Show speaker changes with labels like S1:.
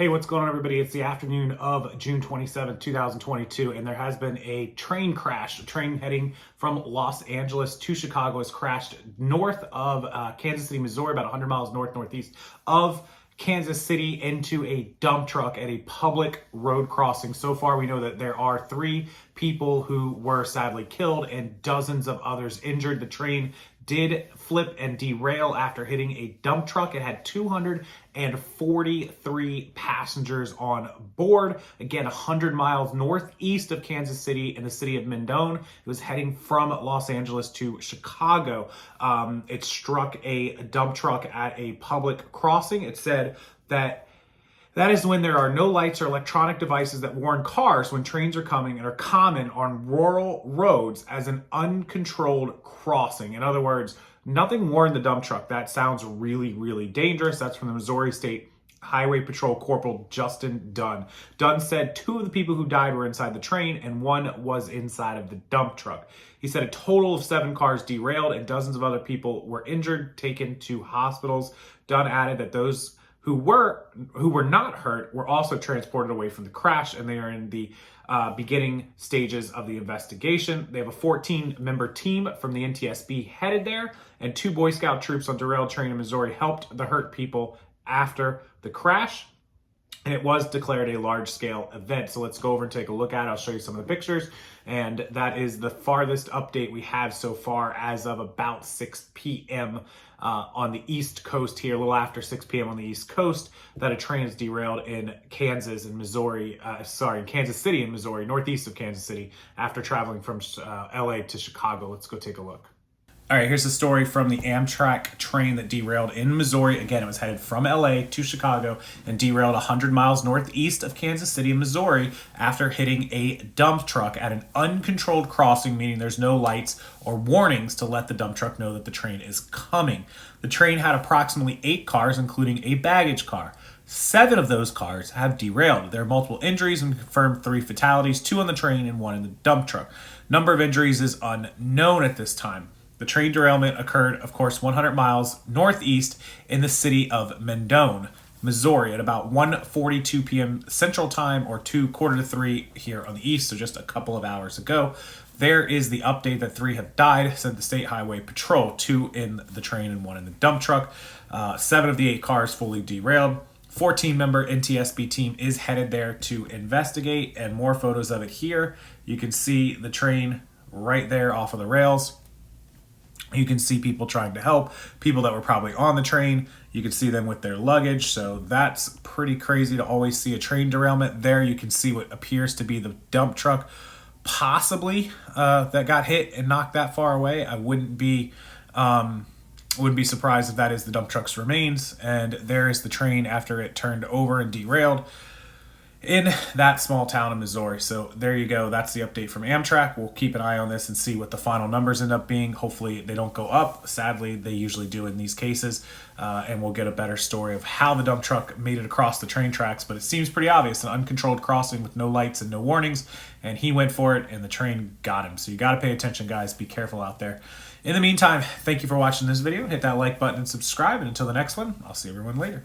S1: Hey, what's going on, everybody? It's the afternoon of June 27, 2022, and there has been a train crash. A train heading from Los Angeles to Chicago has crashed north of Kansas City, Missouri, about 100 miles northeast of Kansas City, into a dump truck at a public road crossing. So far, we know that there are 3 people who were sadly killed and dozens of others injured. The train did flip and derail after hitting a dump truck. It had 243 passengers on board. Again, 100 miles northeast of Kansas City in the city of Mendon. It was heading from Los Angeles to Chicago. It struck a dump truck at a public crossing. It said that is when there are no lights or electronic devices that warn cars when trains are coming and are common on rural roads as an uncontrolled crossing. In other words, nothing warned the dump truck. That sounds really, really dangerous. That's from the Missouri State Highway Patrol Corporal Justin Dunn. Dunn said 2 of the people who died were inside the train and 1 was inside of the dump truck. He said a total of 7 cars derailed and dozens of other people were injured, taken to hospitals. Dunn added that those who were not hurt were also transported away from the crash, and they are in the beginning stages of the investigation. They have a 14-member team from the NTSB headed there, and 2 Boy Scout troops on derailed train in Missouri helped the hurt people after the crash. And it was declared a large-scale event. So let's go over and take a look at it. I'll show you some of the pictures. And that is the farthest update we have so far as of about 6 p.m. On the East Coast here, a little after 6 p.m. on the East Coast, that a train is derailed in Kansas and Missouri, in Kansas City in Missouri, northeast of Kansas City, after traveling from LA to Chicago. Let's go take a look. All right, here's the story from the Amtrak train that derailed in Missouri. Again, it was headed from LA to Chicago and derailed 100 miles northeast of Kansas City, Missouri, after hitting a dump truck at an uncontrolled crossing, meaning there's no lights or warnings to let the dump truck know that the train is coming. The train had approximately 8 cars, including a baggage car. 7 of those cars have derailed. There are multiple injuries and confirmed 3 fatalities, 2 on the train and 1 in the dump truck. Number of injuries is unknown at this time. The train derailment occurred, of course, 100 miles northeast in the city of Mendon, Missouri, at about 1:42 p.m. Central Time, or 2:45 here on the east, so just a couple of hours ago. There is the update that 3 have died, said the State Highway Patrol, 2 in the train and 1 in the dump truck. 7 of the 8 cars fully derailed. 14-member NTSB team is headed there to investigate, and more photos of it here. You can see the train right there off of the rails. You can see people trying to help, people that were probably on the train. You can see them with their luggage. So that's pretty crazy to always see a train derailment. There you can see what appears to be the dump truck, possibly that got hit and knocked that far away. I wouldn't be surprised if that is the dump truck's remains. And there is the train after it turned over and derailed in that small town in Missouri. So there you go. That's the update from Amtrak. We'll keep an eye on this and see what the final numbers end up being. Hopefully they don't go up. Sadly, they usually do in these cases. And we'll get a better story of how the dump truck made it across the train tracks. But it seems pretty obvious, an uncontrolled crossing with no lights and no warnings. And he went for it and the train got him. So you got to pay attention, guys. Be careful out there. In the meantime, thank you for watching this video. Hit that like button and subscribe. And until the next one, I'll see everyone later.